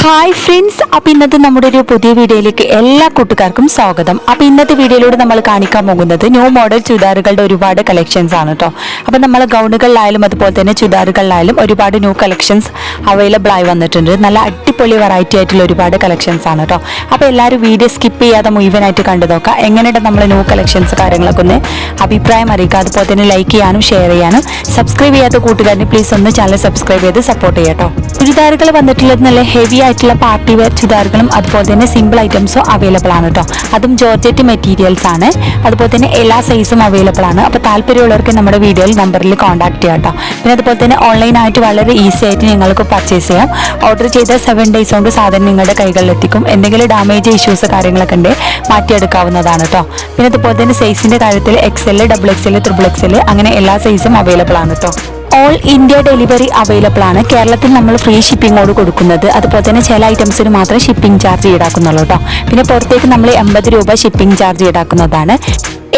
Hi friends, അപ്പോൾ ഇന്നത്തെ നമ്മുടെ ഒരു പുതിയ വീഡിയോയിലേക്ക് എല്ലാ കൂട്ടുകാർക്കും സ്വാഗതം. അപ്പോൾ ഇന്നത്തെ വീഡിയോയിലൂടെ നമ്മൾ കാണിക്കാൻ പോകുന്നത് ന്യൂ മോഡൽ ചുരിദാറുകളുടെ ഒരുപാട് കളക്ഷൻസ് ആണ് കേട്ടോ. അപ്പോൾ നമ്മൾ ഗൗണുകളിലായാലും അതുപോലെ തന്നെ ചുരിദാറുകളിലായാലും ഒരുപാട് ന്യൂ കളക്ഷൻസ് അവൈലബിൾ ആയി വന്നിട്ടുണ്ട്. നല്ല അടിപൊളി വെറൈറ്റി ആയിട്ടുള്ള ഒരുപാട് കളക്ഷൻസ് ആണ് കേട്ടോ. അപ്പോൾ എല്ലാവരും വീഡിയോ സ്കിപ്പ് ചെയ്യാതെ മുഴുവനായിട്ട് കണ്ടു നോക്കുക. എങ്ങനെയുണ്ട് നമ്മൾ ന്യൂ കളക്ഷൻസ് കാര്യങ്ങളൊക്കെ ഒന്ന് അഭിപ്രായം അറിയിക്കുക. അതുപോലെ തന്നെ ലൈക്ക് ചെയ്യാനും ഷെയർ ചെയ്യാനും സബ്സ്ക്രൈബ് ചെയ്യാത്ത കൂട്ടുകാരനെ പ്ലീസ് ഒന്ന് ചാനൽ സബ്സ്ക്രൈബ് ചെയ്ത് സപ്പോർട്ട് ചെയ്യാം കേട്ടോ. ചുരിദാറുകൾ വന്നിട്ടുള്ളത് നല്ല ഹെവി ആയിട്ടുള്ള പാർട്ടി വെയർ ചുരിദാറുകളും അതുപോലെ തന്നെ സിമ്പിൾ ഐറ്റംസും അവൈലബിൾ ആണ് കേട്ടോ. അതും ജോർജറ്റ് മെറ്റീരിയൽസ് ആണ്. അതുപോലെ തന്നെ എല്ലാ സൈസും അവൈലബിൾ ആണ്. അപ്പോൾ താല്പര്യമുള്ളവർക്ക് നമ്മുടെ വീഡിയോയിൽ നമ്പറിൽ കോൺടാക്ട് ചെയ്യാം കേട്ടോ. പിന്നെ അതുപോലെ തന്നെ ഓൺലൈനായിട്ട് വളരെ ഈസി ആയിട്ട് നിങ്ങൾക്ക് പർച്ചേസ് ചെയ്യാം. ഓർഡർ ചെയ്ത 7 days കൊണ്ട് സാധനം നിങ്ങളുടെ കൈകളിലെത്തിക്കും. എന്തെങ്കിലും ഡാമേജ് ഇഷ്യൂസ് കാര്യങ്ങളൊക്കെ ഉണ്ട് മാറ്റിയെടുക്കാവുന്നതാണ് കേട്ടോ. പിന്നെ അതുപോലെ തന്നെ സൈസിൻ്റെ കാര്യത്തിൽ XL, XXL, XXL അങ്ങനെ എല്ലാ സൈസും അവൈലബിൾ ആണ് കേട്ടോ. ഓൾ ഇന്ത്യ ഡെലിവറി അവൈലബിൾ ആണ്. കേരളത്തിൽ നമ്മൾ ഫ്രീ ഷിപ്പിങ്ങോട് കൊടുക്കുന്നത്. അതുപോലെ തന്നെ ചില ഐറ്റംസിന് മാത്രം ഷിപ്പിംഗ് ചാർജ് ഈടാക്കുന്നുള്ളൂ കേട്ടോ. പിന്നെ പുറത്തേക്ക് നമ്മൾ 80 രൂപ ഷിപ്പിംഗ് ചാർജ് ഈടാക്കുന്നതാണ്.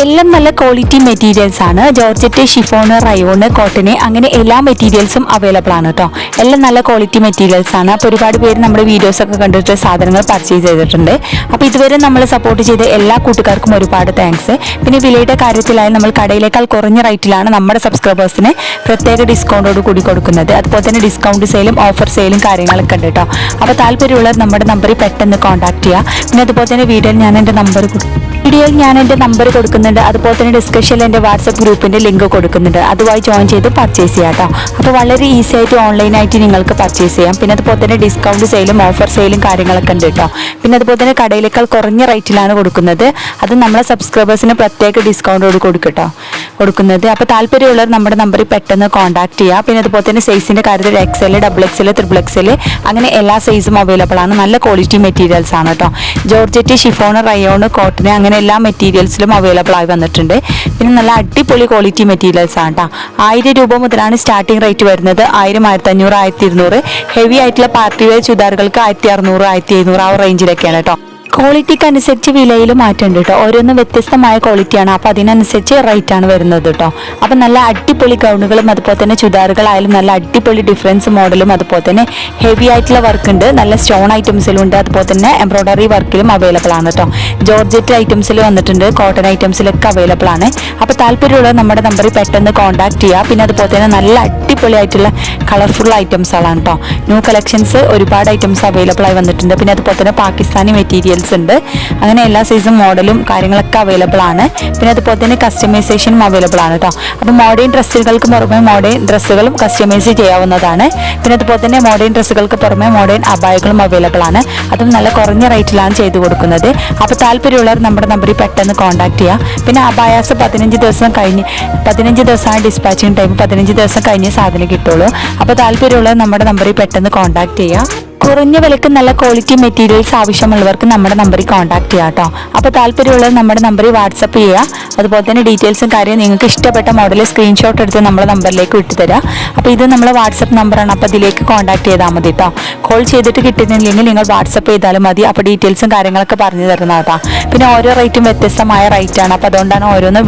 എല്ലാം നല്ല ക്വാളിറ്റി മെറ്റീരിയൽസ് ആണ്. ജോർജറ്റ്, ഷിഫോണ്, റയോണ്, കോട്ടന് അങ്ങനെ എല്ലാ മെറ്റീരിയൽസും അവൈലബിൾ ആണ് കേട്ടോ. എല്ലാം നല്ല ക്വാളിറ്റി മെറ്റീരിയൽസ് ആണ്. അപ്പോൾ ഒരുപാട് പേര് നമ്മുടെ വീഡിയോസ് ഒക്കെ കണ്ടിട്ട് സാധനങ്ങൾ പർച്ചേസ് ചെയ്തിട്ടുണ്ട്. അപ്പോൾ ഇതുവരെ നമ്മൾ സപ്പോർട്ട് ചെയ്ത എല്ലാ കൂട്ടുകാർക്കും ഒരുപാട് താങ്ക്സ്. പിന്നെ വിലയുടെ കാര്യത്തിലായാലും നമ്മൾ കടയിലേക്കാൾ കുറഞ്ഞ റേറ്റിലാണ് നമ്മുടെ സബ്സ്ക്രൈബേഴ്സിന് പ്രത്യേക ഡിസ്കൗണ്ടോട് കൂടി കൊടുക്കുന്നത്. അതുപോലെ തന്നെ ഡിസ്കൗണ്ട് സെയിലും ഓഫർ സെയിലും കാര്യങ്ങളൊക്കെ ഉണ്ട് കേട്ടോ. അപ്പോൾ താല്പര്യമുള്ളവർ നമ്മുടെ നമ്പറിൽ പെട്ടെന്ന് കോൺടാക്ട് ചെയ്യുക. പിന്നെ അതുപോലെ തന്നെ വീഡിയോയിൽ ഞാൻ എൻ്റെ നമ്പർ കൊടുക്കുന്നുണ്ട്. അതുപോലെ തന്നെ ഡിസ്കഷനിൽ എൻ്റെ വാട്സപ്പ് ഗ്രൂപ്പിൻ്റെ ലിങ്ക് കൊടുക്കുന്നുണ്ട്. അതുമായി ജോയിൻ ചെയ്ത് പർച്ചേസ് ചെയ്യാം കേട്ടോ. അപ്പോൾ വളരെ ഈസി ആയിട്ട് ഓൺലൈനായിട്ട് നിങ്ങൾക്ക് പർച്ചേസ് ചെയ്യാം. പിന്നെ അതുപോലെ തന്നെ ഡിസ്കൗണ്ട് സെയിലും ഓഫർ സെയിലും കാര്യങ്ങളൊക്കെ ഉണ്ട് കേട്ടോ. പിന്നെ അതുപോലെ തന്നെ കടയിലേക്കാൾ കുറഞ്ഞ റേറ്റിലാണ് കൊടുക്കുന്നത്. അത് നമ്മളെ സബ്സ്ക്രൈബേഴ്സിന് പ്രത്യേക ഡിസ്കൗണ്ടോട് കൊടുക്കുന്നത്. അപ്പോൾ താല്പര്യമുള്ളവർ നമ്മുടെ നമ്പറിൽ പെട്ടെന്ന് കോൺടാക്ട് ചെയ്യുക. പിന്നെ അതുപോലെ തന്നെ സൈസിൻ്റെ കാര്യത്തിൽ XL, XXL, XXL അങ്ങനെ എല്ലാ സൈസും അവൈലബിൾ ആണ്. നല്ല ക്വാളിറ്റി മെറ്റീരിയൽസ് ആണ് കേട്ടോ. ജോർജറ്റ്, ഷിഫോണ്, റയോണ്, കോട്ടന് അങ്ങനെ എല്ലാ മെറ്റീരിയൽസിലും അവൈലബിൾ ആയി വന്നിട്ടുണ്ട്. പിന്നെ നല്ല അടിപൊളി ക്വാളിറ്റി മെറ്റീരിയൽസ് ആണ് കേട്ടോ. 1000 രൂപ മുതലാണ് സ്റ്റാർട്ടിംഗ് റേറ്റ് വരുന്നത്. 1000, 1500, 1200. ഹെവി ആയിട്ടുള്ള പാർട്ടി വെയർ ചുരിദാറുകൾക്ക് 1600, 1700 ആ റേഞ്ചിലൊക്കെയാണ് കേട്ടോ. ക്വാളിറ്റിക്ക് അനുസരിച്ച് വിലയിൽ മാറ്റമുണ്ട് കേട്ടോ. ഓരോന്നും വ്യത്യസ്തമായ ക്വാളിറ്റിയാണ്. അപ്പോൾ അതിനനുസരിച്ച് റേറ്റാണ് വരുന്നത് കേട്ടോ. അപ്പോൾ നല്ല അടിപൊളി ഗൗണുകളും അതുപോലെ തന്നെ ചുരിദാറുകളായാലും നല്ല അടിപൊളി ഡിഫറൻസ് മോഡലും അതുപോലെ തന്നെ ഹെവി ആയിട്ടുള്ള വർക്ക് ഉണ്ട്. നല്ല സ്റ്റോൺ ഐറ്റംസിലും ഉണ്ട്. അതുപോലെ തന്നെ എംബ്രോയ്ഡറി വർക്കിലും അവൈലബിൾ ആണ് കേട്ടോ. ജോർജറ്റ് ഐറ്റംസിൽ വന്നിട്ടുണ്ട്. കോട്ടൺ ഐറ്റംസിലൊക്കെ അവൈലബിൾ ആണ്. അപ്പോൾ താല്പര്യമുള്ളത് നമ്മുടെ നമ്പറിൽ പെട്ടെന്ന് കോൺടാക്ട് ചെയ്യുക. പിന്നെ അതുപോലെ തന്നെ നല്ല അടിപൊളി ആയിട്ടുള്ള കളർഫുൾ ഐറ്റംസുകളാണ് കേട്ടോ. ന്യൂ കളക്ഷൻസ് ഒരുപാട് ഐറ്റംസ് അവൈലബിൾ ആയി വന്നിട്ടുണ്ട്. പിന്നെ അതുപോലെ തന്നെ പാകിസ്ഥാനി മെറ്റീരിയൽസ് ഉണ്ട്. അങ്ങനെ എല്ലാ സൈസും മോഡലും കാര്യങ്ങളൊക്കെ അവൈലബിൾ ആണ്. പിന്നെ അതുപോലെ തന്നെ കസ്റ്റമൈസേഷനും അവൈലബിൾ ആണ് കേട്ടോ. അപ്പോൾ മോഡേൺ ഡ്രസ്സുകൾക്ക് പുറമെ മോഡേൺ ഡ്രസ്സുകളും കസ്റ്റമൈസ് ചെയ്യാവുന്നതാണ്. പിന്നെ അതുപോലെ തന്നെ മോഡേൺ ഡ്രസ്സുകൾക്ക് പുറമെ മോഡേൺ അബായകളും അവൈലബിൾ ആണ്. അതും നല്ല കുറഞ്ഞ റേറ്റിലാണ് ചെയ്തു കൊടുക്കുന്നത്. അപ്പോൾ താല്പര്യമുള്ളവർ നമ്മുടെ നമ്പറിൽ പെട്ടെന്ന് കോൺടാക്ട് ചെയ്യുക. പിന്നെ അബായാസ് 15 ദിവസമാണ് ഡിസ്പാച്ചിങ് ടൈം. 15 ദിവസം കഴിഞ്ഞ് സാധനം കിട്ടുള്ളൂ. അപ്പോൾ താല്പര്യമുള്ളവർ നമ്മുടെ നമ്പറിൽ പെട്ടെന്ന് കോൺടാക്ട് ചെയ്യുക. കുറഞ്ഞ വിലക്ക് നല്ല ക്വാളിറ്റി മെറ്റീരിയൽസ് ആവശ്യമുള്ളവർക്ക് നമ്മുടെ നമ്പറിൽ കോൺടാക്ട് ചെയ്യാം കേട്ടോ. അപ്പോൾ താല്പര്യമുള്ളത് നമ്മുടെ നമ്പറിൽ വാട്സപ്പ് ചെയ്യുക. അതുപോലെ തന്നെ ഡീറ്റെയിൽസും കാര്യം നിങ്ങൾക്ക് ഇഷ്ടപ്പെട്ട മോഡൽ സ്ക്രീൻഷോട്ട് എടുത്ത് നമ്മുടെ നമ്പറിലേക്ക് വിട്ടുതരാം. അപ്പോൾ ഇത് നമ്മളെ വാട്സപ്പ് നമ്പറാണ്. അപ്പോൾ അതിലേക്ക് കോൺടാക്ട് ചെയ്താൽ മതി കേട്ടോ. കോൾ ചെയ്തിട്ട് കിട്ടുന്നില്ലെങ്കിൽ നിങ്ങൾ വാട്സപ്പ് ചെയ്താലും മതി. അപ്പോൾ ഡീറ്റെയിൽസും കാര്യങ്ങളൊക്കെ പറഞ്ഞു തരുന്നതാണ്. പിന്നെ ഓരോ റേറ്റും വ്യത്യസ്തമായ റേറ്റാണ്. അപ്പോൾ അതുകൊണ്ടാണ് ഓരോന്ന്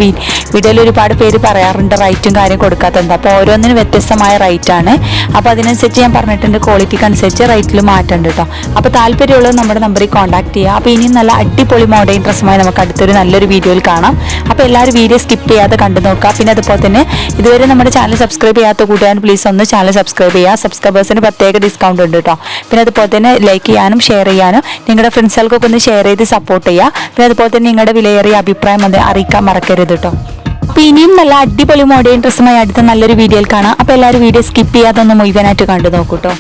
വീഡിയോയിൽ ഒരുപാട് പേര് പറയാറുണ്ട് റേറ്റും കാര്യം കൊടുക്കാത്തത്. അപ്പോൾ ഓരോന്നിനും വ്യത്യസ്തമായ റേറ്റാണ്. അപ്പോൾ അതിനനുസരിച്ച് ഞാൻ പറഞ്ഞിട്ടുണ്ട് ക്വാളിറ്റിക്ക് അനുസരിച്ച് റേറ്റിൽ മാറ്റുണ്ട് കേട്ടോ. അപ്പോൾ താല്പര്യമുള്ളത് നമ്മുടെ നമ്പറിൽ കോൺടാക്ട് ചെയ്യുക. അപ്പോൾ ഇനിയും നല്ല അടിപൊളി മോഡേൺ ഡ്രസ്സുമായി നമുക്ക് അടുത്തൊരു നല്ലൊരു വീഡിയോയിൽ കാണാം. അപ്പോൾ എല്ലാവരും വീഡിയോ സ്കിപ്പ് ചെയ്യാതെ കണ്ടു നോക്കുക. പിന്നെ അതുപോലെ തന്നെ ഇതുവരെ നമ്മുടെ ചാനൽ സബ്സ്ക്രൈബ് ചെയ്യാത്ത കൂട്ടുകാരൻ പ്ലീസ് ഒന്ന് ചാനൽ സബ്സ്ക്രൈബ് ചെയ്യുക. സബ്സ്ക്രൈബേഴ്സിന് പ്രത്യേക ഡിസ്കൗണ്ട് ഉണ്ട് കേട്ടോ. പിന്നെ അതുപോലെ തന്നെ ലൈക്ക് ചെയ്യാനും ഷെയർ ചെയ്യാനും നിങ്ങളുടെ ഫ്രണ്ട്സുകൾക്കൊക്കെ ഒന്ന് ഷെയർ ചെയ്ത് സപ്പോർട്ട് ചെയ്യുക. പിന്നെ അതുപോലെ തന്നെ നിങ്ങളുടെ വിലയേറിയ അഭിപ്രായം അത് അറിയിക്കാൻ മറക്കരുത് കേട്ടോ. അപ്പോൾ ഇനിയും നല്ല അടിപൊളി മോഡേൺ ഡ്രസ്സുമായി അടുത്ത നല്ലൊരു വീഡിയോയിൽ കാണാം. അപ്പോൾ എല്ലാവരും വീഡിയോ സ്കിപ്പ് ചെയ്യാതെ ഒന്ന് മുഴുവനായിട്ട് കണ്ടു നോക്കൂ കേട്ടോ.